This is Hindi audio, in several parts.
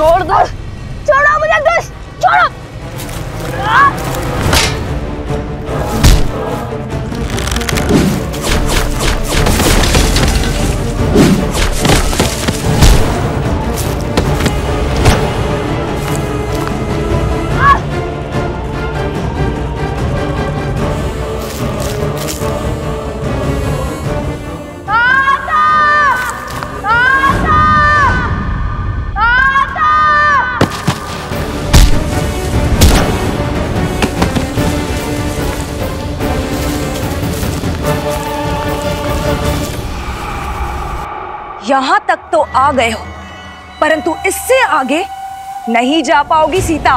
छोड़ दो, छोड़ो मुझे दुष्ट, छोड़ो। यहां तक तो आ गए हो, परंतु इससे आगे नहीं जा पाओगी सीता।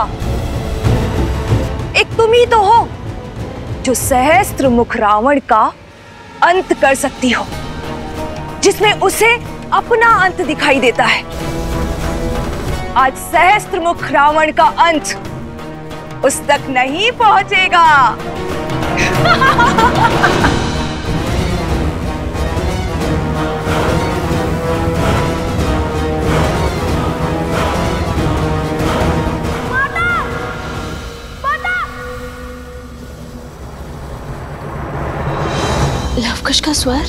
एक तुम ही तो हो जो सहस्त्र मुख रावण का अंत कर सकती हो, जिसमें उसे अपना अंत दिखाई देता है। आज सहस्त्र मुख रावण का अंत उस तक नहीं पहुंचेगा। लवकुश का स्वर।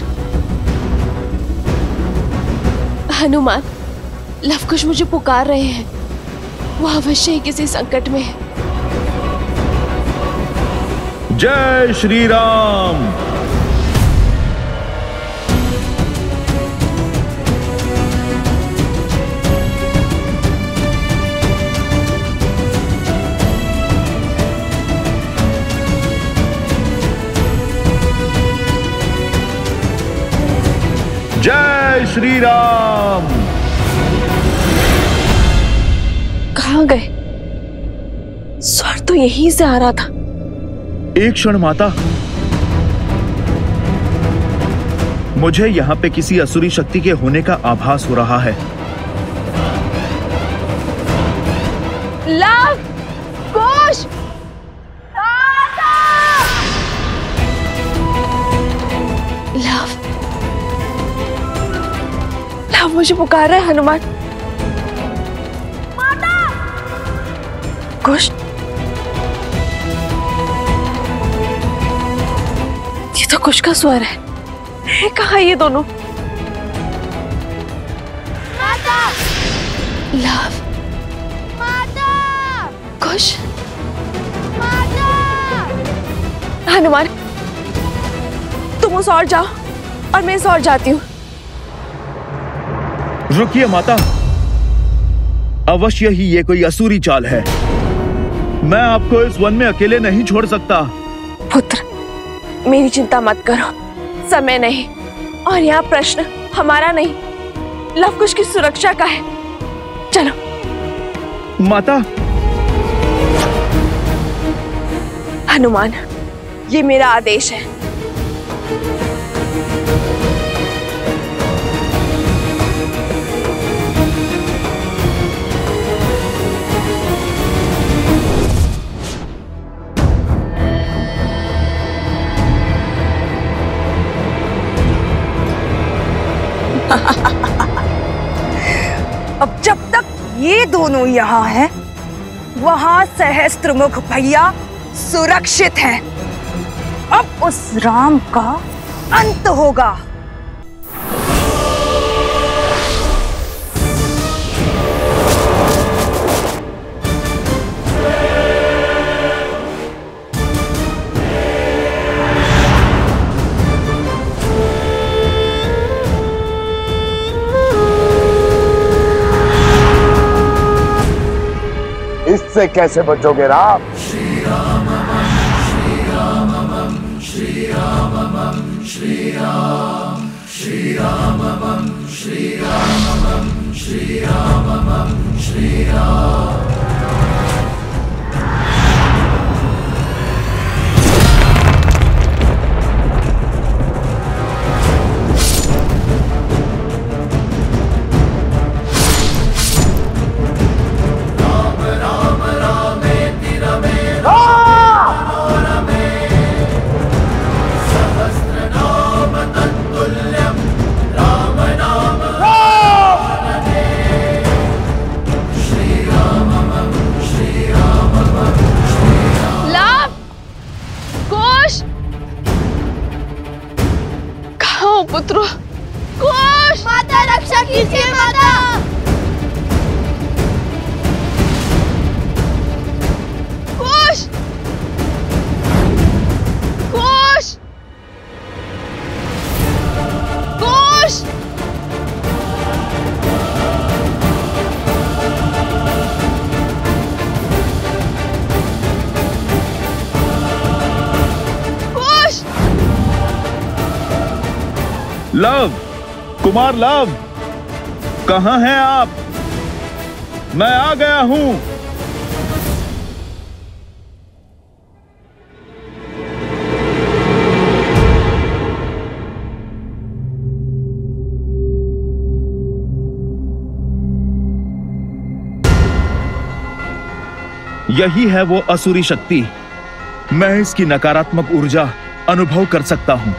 हनुमान, लवकुश मुझे पुकार रहे हैं। वो अवश्य ही किसी संकट में है। जय श्री राम। जय श्री राम। कहाँ गए? स्वर तो यहीं से आ रहा था। एक क्षण माता, मुझे यहाँ पे किसी असुरी शक्ति के होने का आभास हो रहा है। लव कुश, लव मुझे पुकार रहा है हनुमान। कुश, ये तो कुश का स्वर है कहाँ ये दोनों? माता! लव, माता! कुश, माता! हनुमान, तुम उस ओर जाओ और मैं इस ओर जाती हूँ। रुकिए माता, अवश्य ही ये कोई असुरी चाल है। मैं आपको इस वन में अकेले नहीं छोड़ सकता। पुत्र, मेरी चिंता मत करो, समय नहीं और यहाँ प्रश्न हमारा नहीं, लवकुश की सुरक्षा का है। चलो। माता। हनुमान, ये मेरा आदेश है। अब जब तक ये दोनों यहाँ हैं, वहां सहस्त्रमुख भैया सुरक्षित हैं। अब उस राम का अंत होगा। इससे कैसे बचोगे राम? श्री राम श्री राम श्री राम श्री राम श्री राम श्री राम श्री राम श्री राम। श्री ओ पुत्र, कुश! माता रक्षा कीजिए माता! कुश! कुश! कुश! कुश! लव, कुमार लव, कहाँ हैं आप? मैं आ गया हूं। यही है वो असुरी शक्ति। मैं इसकी नकारात्मक ऊर्जा अनुभव कर सकता हूं।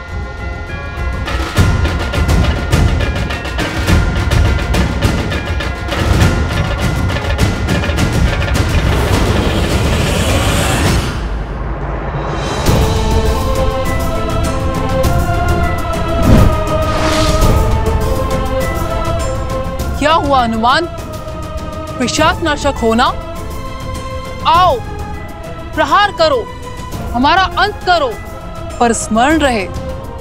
क्या हुआ हनुमान? पिशाच नाशक होना? आओ, प्रहार करो, हमारा अंत करो, पर स्मरण रहे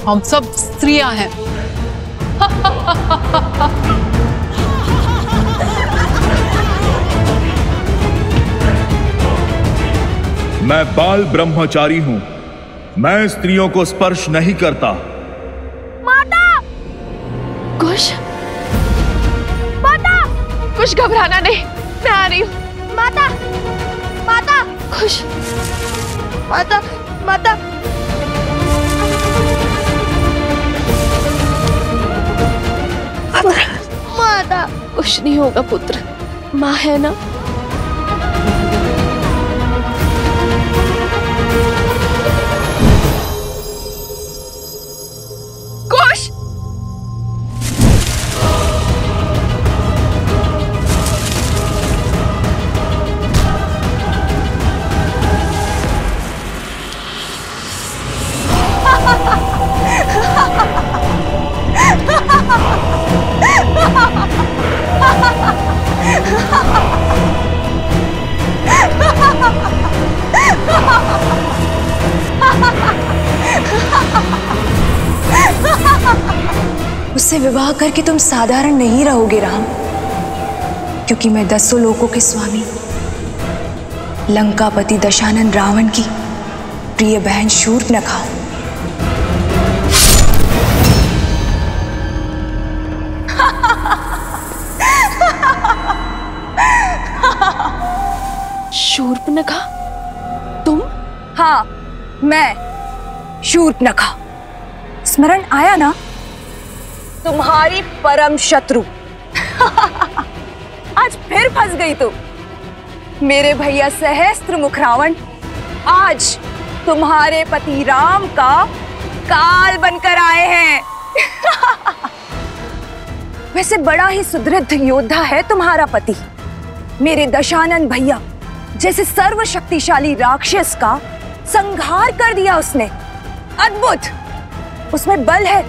हम सब स्त्रियां हैं। मैं बाल ब्रह्मचारी हूं। मैं स्त्रियों को स्पर्श नहीं करता। माता! कुश, माता! कुश घबराना नहीं, मैं आ रही हूँ। माता! माता! कुश, माता! माता! माता! कुछ नहीं होगा पुत्र, माँ है ना। कुश! उससे विवाह करके तुम साधारण नहीं रहोगे राम, क्योंकि मैं 10 लोकों के स्वामी लंकापति दशानन रावण की प्रिय बहन शूर्पणखा हूं। शूर्पणखा? तुम? हाँ, मैं शूर्पणखा। स्मरण आया ना? तुम्हारी परम शत्रु। आज फिर फंस गई तू। मेरे भैया सहस्त्रमुख रावण आज तुम्हारे पति राम का काल बनकर आए हैं। वैसे बड़ा ही सुदृढ़ योद्धा है तुम्हारा पति। मेरे दशानन भैया जैसे सर्वशक्तिशाली राक्षस का संहार कर दिया उसने। अद्भुत! उसमें बल है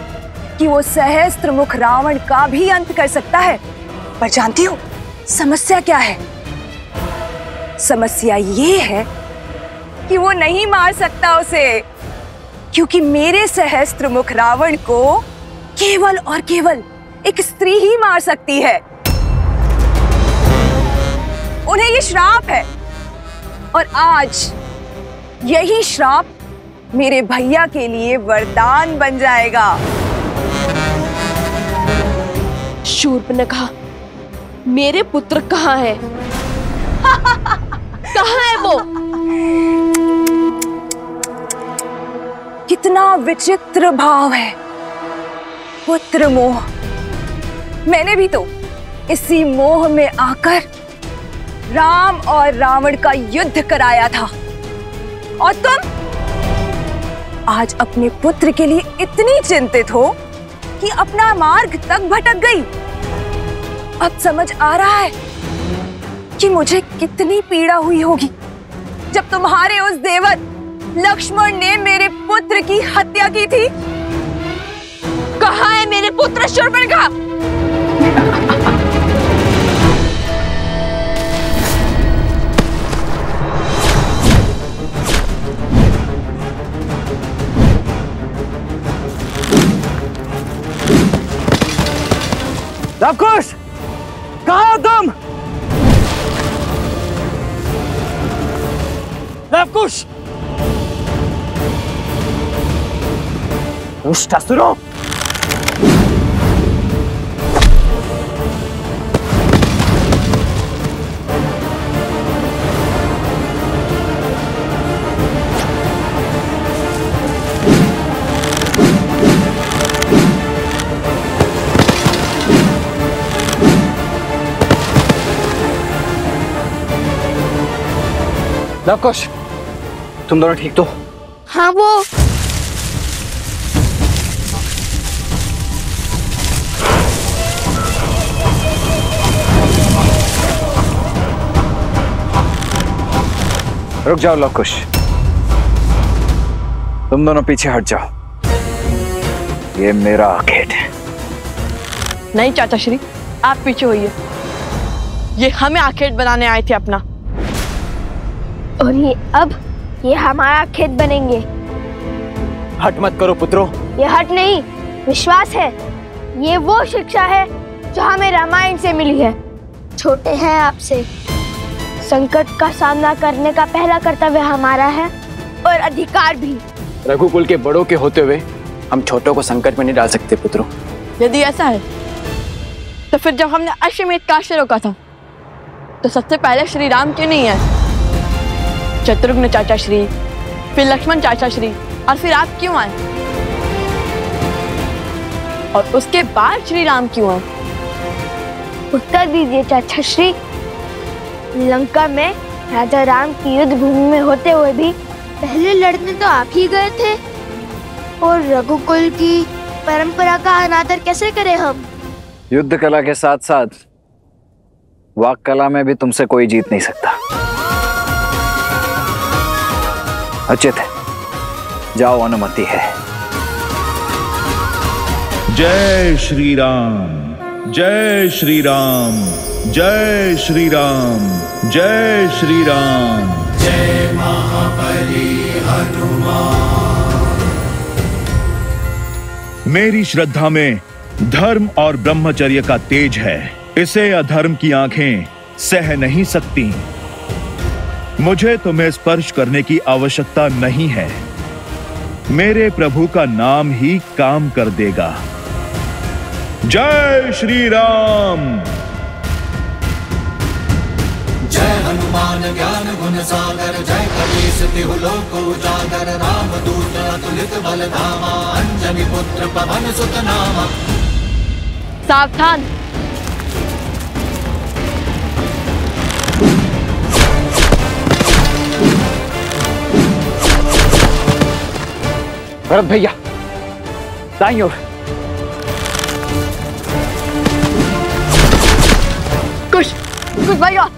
कि वो सहस्त्रमुख रावण का भी अंत कर सकता है। पर जानती हो समस्या क्या है? समस्या ये है कि वो नहीं मार सकता उसे, क्योंकि मेरे सहस्त्रमुख रावण को केवल और केवल एक स्त्री ही मार सकती है। उन्हें ये श्राप है, और आज यही श्राप मेरे भैया के लिए वरदान बन जाएगा। शूर्पणखा, मेरे पुत्र कहाँ है? कहाँ है वो? कितना विचित्र भाव है, पुत्र मोह। मैंने भी तो इसी मोह में आकर राम और रावण का युद्ध कराया था, और तुम आज अपने पुत्र के लिए इतनी चिंतित हो कि अपना मार्ग तक भटक गई। अब समझ आ रहा है कि मुझे कितनी पीड़ा हुई होगी जब तुम्हारे उस देवत लक्ष्मण ने मेरे पुत्र की हत्या की थी। कहाँ है मेरे पुत्र शूर्पणखा? लवकुश, कहाँ हो तुम? लवकुश, दुष्ट असुरों! लवकुश, तुम दोनों ठीक तो? हाँ वो रुक जाओ लवकुश, तुम दोनों पीछे हट जाओ। ये मेरा आखेट है। नहीं चाचा श्री, आप पीछे होइए। ये हमें आखेट बनाने आए थे अपना। और ये हमारा खेत बनेंगे। हट मत करो पुत्रों। ये हट नहीं, विश्वास है। ये वो शिक्षा है जो हमें रामायण से मिली है। छोटे हैं आपसे, संकट का सामना करने का पहला कर्तव्य हमारा है और अधिकार भी। रघुकुल के बड़ों के होते हुए हम छोटों को संकट में नहीं डाल सकते पुत्रों। यदि ऐसा है तो फिर जब हमने अश्वमेध काश्य रोका था तो सबसे पहले श्री राम क्यों नहीं है? शत्रुघ्न चाचा श्री, फिर लक्ष्मण चाचा श्री, और फिर आप क्यों आए? और उसके बाद श्री राम क्यों आए? उत्तर दीजिए चाचा श्री। लंका में राजा राम की युद्ध भूमि में होते हुए भी पहले लड़ने तो आप ही गए थे, और रघुकुल की परंपरा का अनादर कैसे करें हम? युद्ध कला के साथ साथ वाक कला में भी तुमसे कोई जीत नहीं सकता। उचित है, जाओ, अनुमति है। जय श्री राम, जय श्री राम, जय श्री राम, जय श्री राम। जय महाबली हनुमान। मेरी श्रद्धा में धर्म और ब्रह्मचर्य का तेज है। इसे अधर्म की आंखें सह नहीं सकती। मुझे तुम्हें स्पर्श करने की आवश्यकता नहीं है। मेरे प्रभु का नाम ही काम कर देगा। जय श्री राम। जय हनुमान ज्ञान गुण सागर, जय कपीस तिहु लोक उजागर, राम दूत अतुलित बल धामा, अंजनी पुत्र पवन सुत नामा। सावधान! भरत भैया, दाईं ओर। कुश भैया।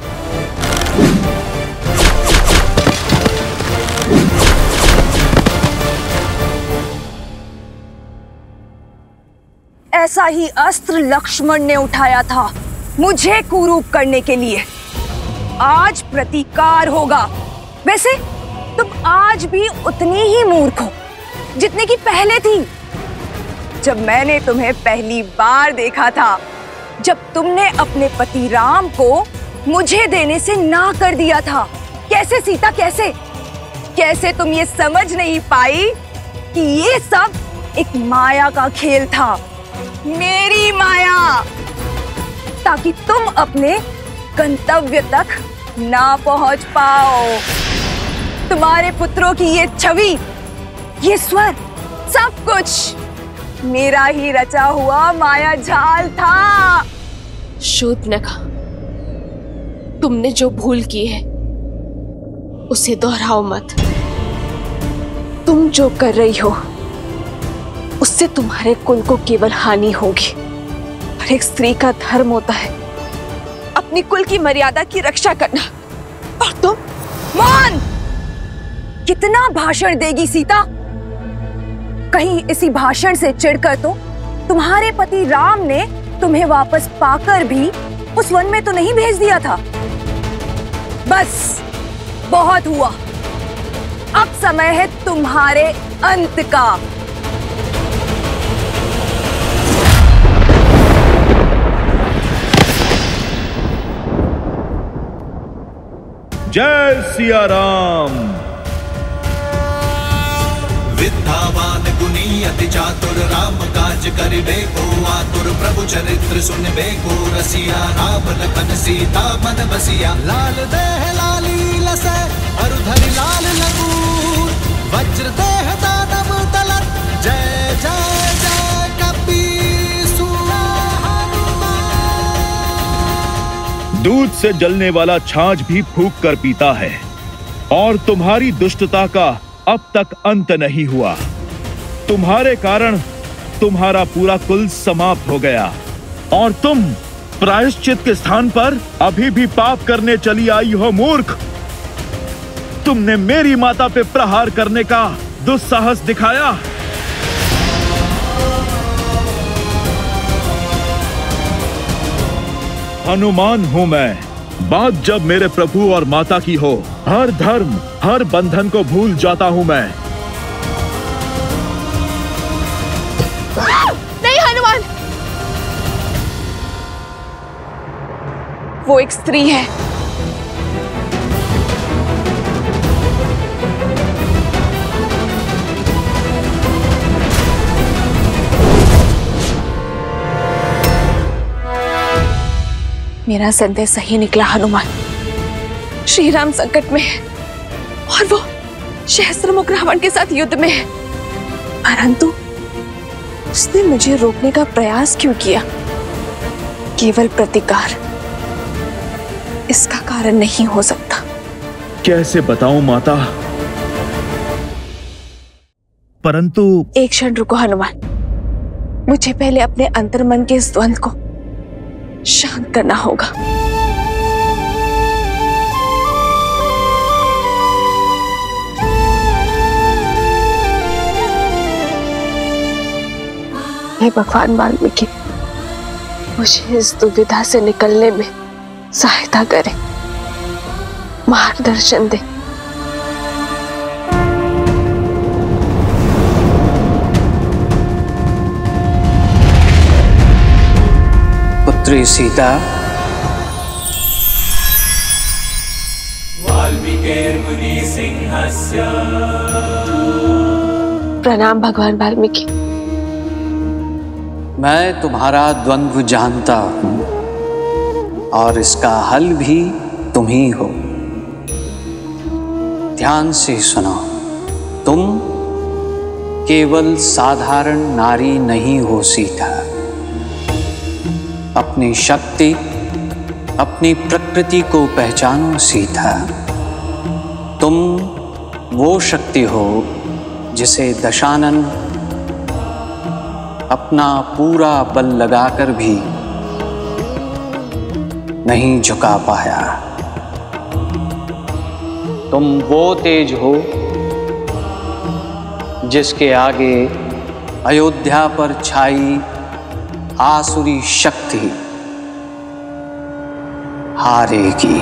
ऐसा ही अस्त्र लक्ष्मण ने उठाया था मुझे कुरूप करने के लिए। आज प्रतिकार होगा। वैसे तुम आज भी उतनी ही मूर्ख हो जितने की पहले थी। जब मैंने तुम्हें पहली बार देखा था, जब तुमने अपने पति राम को मुझे देने से ना कर दिया था। कैसे सीता, कैसे तुम ये समझ नहीं पाई कि ये सब एक माया का खेल था, मेरी माया, ताकि तुम अपने गंतव्य तक ना पहुंच पाओ। तुम्हारे पुत्रों की ये छवि, ये स्वर, सब कुछ मेरा ही रचा हुआ माया जाल था। शूर्पणखा, तुमने जो भूल की है उसे दोहराओ मत। तुम जो कर रही हो उससे तुम्हारे कुल को केवल हानि होगी। और एक स्त्री का धर्म होता है अपनी कुल की मर्यादा की रक्षा करना। और तुम मौन! कितना भाषण देगी सीता? कहीं इसी भाषण से चिढ़कर तो तुम्हारे पति राम ने तुम्हें वापस पाकर भी उस वन में तो नहीं भेज दिया था। बस बहुत हुआ, अब समय है तुम्हारे अंत का। जय सिया राम। विद्यावान गुणी अति चातुर राम काज करिबे को आतुर प्रभु चरित्र सुनबे को रसिया राम लखन सीता मन बसिया लाल देह लाली लसै अरुधरि लाल लगूर वज्र देह दानव तलत जय जय जय कपीसुर। दूध से जलने वाला छाछ भी फूंक कर पीता है और तुम्हारी दुष्टता का अब तक अंत नहीं हुआ। तुम्हारे कारण तुम्हारा पूरा कुल समाप्त हो गया और तुम प्रायश्चित के स्थान पर अभी भी पाप करने चली आई हो मूर्ख। तुमने मेरी माता पे प्रहार करने का दुस्साहस दिखाया। हनुमान हूं मैं। बात जब मेरे प्रभु और माता की हो, हर धर्म हर बंधन को भूल जाता हूं मैं। नहीं हनुमान, वो एक स्त्री है। मेरा संदेश सही निकला हनुमान। श्री राम संकट में है और वो सहस्त्रमुख रावण के साथ युद्ध में है, परंतु उसने मुझे रोकने का प्रयास क्यों किया? केवल प्रतिकार इसका कारण नहीं हो सकता। कैसे बताऊं माता? परंतु एक क्षण रुको हनुमान, मुझे पहले अपने अंतर्मन के इस द्वंद्व को शांत करना होगा। हे भगवान वाल्मीकि, मुझे इस दुविधा से निकलने में सहायता करें, मार्गदर्शन दें। पुत्री सीता, प्रणाम भगवान वाल्मीकि। मैं तुम्हारा द्वंद्व जानता हूं और इसका हल भी तुम ही हो। ध्यान से सुनो, तुम केवल साधारण नारी नहीं हो सीता। अपनी शक्ति, अपनी प्रकृति को पहचानो सीता। तुम वो शक्ति हो जिसे दशानन अपना पूरा बल लगाकर भी नहीं झुका पाया। तुम वो तेज हो जिसके आगे अयोध्या पर छाई आसुरी शक्ति हारेगी।